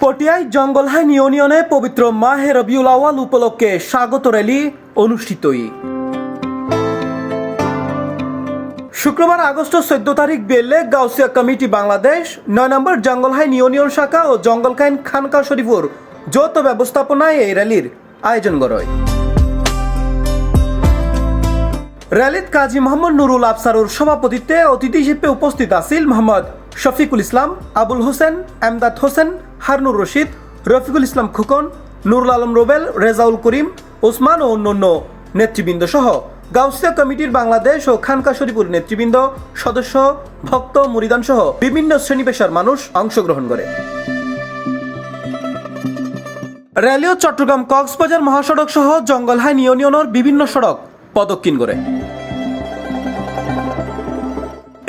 পটিয়ায় জঙ্গলহাইন ইউনিয়নে পবিত্র মাহে রবিউল আওয়াল উপলক্ষে স্বাগত র্যালি অনুষ্ঠিত। শুক্রবার আগস্ট 14 তারিখ বেলে গাউসিয়া কমিটি বাংলাদেশ 9 নম্বর জঙ্গলহাইন ইউনিয়ন শাখা ও জঙ্গলহাইন খানকা শরীফুর যৌথ ব্যবস্থাপনায় এই র্যালির আয়োজন করা হয়। র্যালিত কাজী মোহাম্মদ নুরুল আফসারুর সভাপতিত্বে অতিথি হিসেবে উপস্থিত আছেন মোহাম্মদ শফিকুল ইসলাম, আবুল হোসেন, এমদাদ হোসেন, হারুনুর রশিদ, রফিকুল ইসলাম খুকন, নুরুল আলম রুবেল, রেজাউল করিম, ওসমান ও অন্যান্য নেতৃবৃন্দ সহ গাউসিয়া কমিটির বাংলাদেশ ও খানকা শরীফুর নেতৃবৃন্দ, সদস্য, ভক্ত, মুরিদান সহ বিভিন্ন শ্রেণী পেশার মানুষ অংশগ্রহণ করে। র্যালিও চট্টগ্রাম কক্সবাজার মহাসড়ক সহ জঙ্গলহাইন ইউনিয়নের বিভিন্ন সড়ক প্রদক্ষিণ করে।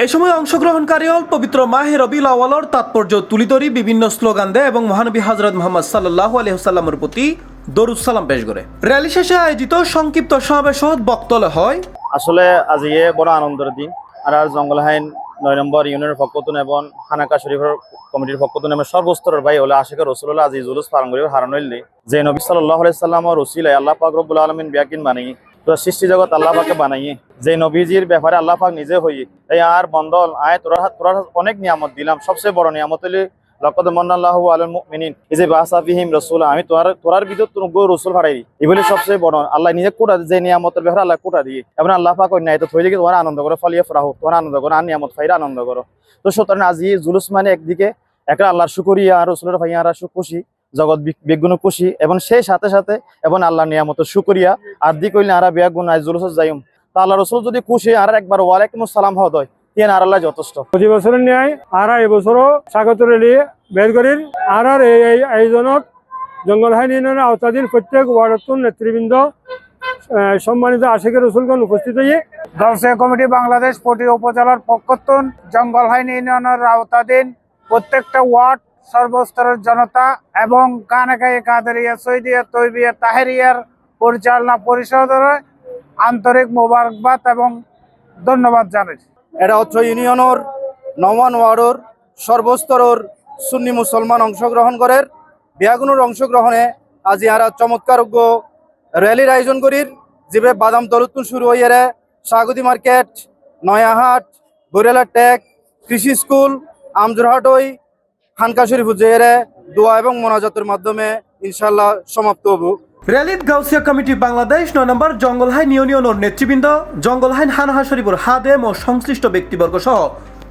এই সময় অংশগ্রহণকারী পবিত্র মাহে রবিউল আওয়ালের তাৎপর্য তুলে ধরি বিভিন্ন স্লোগান দেয় এবং মহানবী হযরত মুহাম্মদ সাল্লাল্লাহু আলাইহি ওয়াসাল্লামের প্রতি দরুদ সালাম পেশ করে। র্যালি শেষে আয়োজিত সংক্ষিপ্ত সমাবেশ বক্তব্য হয়। আসলে আজ বড় আনন্দের দিন। আর জঙ্গলহাইন 9 নম্বর ইউনিয়নের পক্ষতুন এবং খানাকা শরীফের কমিটির পক্ষতুন এবং সর্বস্তরের ভাই হলে আশিক রসুল্লাহ আজি জুলুস পালন করে হারান হইলে যে নবী সাল্লাল্লাহু আলাইহি ওয়াসাল্লামের রসিলায় আল্লাহ পাক রব্বুল আলামিন বিয়াকিন বানাই তোরা সৃষ্টি জগৎ আল্লাহ পাকে বানাইয়ে যে নবীজির ব্যাপারে আল্লাহ পাক নিজে হই এই আর বন্দল আয় তোরা অনেক নিয়ামত দিলাম। সবচেয়ে বড় নিয়ামত হইলে লাকাদ মান্নাল্লাহু আলাল মুমিনিন এই যে বাসা ফিহিম রাসূল আমি তোরার ভিতর তো গো রাসূল পাঠাই এগুলি সবচেয়ে বড় আল্লাহ নিজে কোটা যে নিয়ামতের ব্যাপারে আল্লাহ কোটা দিয়ে এবং আল্লাহ পাক অন্য তো থই দিকে তোমরা আনন্দ করো ফলিয়া ফরাহু তোমরা আনন্দ করো আর নিয়ামত ফাইরা আনন্দ করো। তো সুতরাং আজি জুলুস মানে একদিকে একটা আল্লাহর শুকরিয়া আর রাসূলের ভাইয়ারা খুশি জগৎ বিজ্ঞান খুশি এবং সেই সাথে সাথে এবং আল্লাহর নিয়ামতের শুকরিয়া আর দি কইলে আরা বিয়াগুন আজ জুলুস যাইম তা আল্লাহ রাসূল যদি খুশি আর একবার ওয়ালাইকুম আসসালাম হদ হয় তিন আর আল্লাহ যথেষ্ট। প্রতি বছরের ন্যায় আর এই বছরও স্বাগত র্যালি বের করির আর এই আয়োজনত জঙ্গলহাইন ইউনিয়নের আওতাধীন প্রত্যেক ওয়ার্ডতুন নেতৃবৃন্দ সম্মানিত আশিকের রসুলগণ উপস্থিত হয়ে গাউসিয়া কমিটি বাংলাদেশ পটিয়া উপজেলার পক্ষতুন জঙ্গলহাইন ইউনিয়নের আওতাধীন প্রত্যেকটা ওয়ার্ড সর্বস্তরের জনতা এবং কানাকাই কাদেরিয়া সৈদিয়া তৈবিয়া তাহেরিয়ার পরিচালনা পরিষদের আন্তরিক মোবারকবাদ এবং ধন্যবাদ জানাই। এটা হচ্ছে ইউনিয়নের 9 ওয়ার্ডের সর্বস্তরের সুন্নি মুসলমান অংশগ্রহণ করেন। বিয়াগুনের অংশগ্রহণে আজি আরা চমৎকার র্যালির আয়োজন করির যেভাবে বাদাম তলুতুন শুরু হইয়ারে স্বাগতি মার্কেট, নয়াহাট, বৈরালা টেক, কৃষি স্কুল, আমজুরহাট হই খানকা শরীফ জেরে দোয়া এবং মোনাজাতের মাধ্যমে ইনশাআল্লাহ সমাপ্ত হবো। র্যালিত গাউসিয়া কমিটি বাংলাদেশ 9 নম্বর জঙ্গলহাইন ইউনিয়নের নেতৃবৃন্দ, জঙ্গলহাইন খানকা শরীফুর হাদেম ও সংশ্লিষ্ট ব্যক্তিবর্গ সহ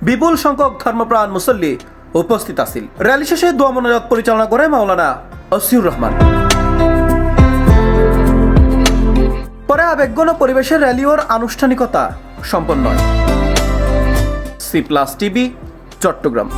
বিপুল সংখ্যক ধর্মপ্রাণ মুসল্লি উপস্থিত আছেন। র্যালি শেষে দোয়া মোনাজাত পরিচালনা করে মাওলানা আসিউর রহমান। পরে আবেগঘন পরিবেশের র্যালিওর আনুষ্ঠানিকতা সম্পন্ন হয়। C+ TV, Chittagong.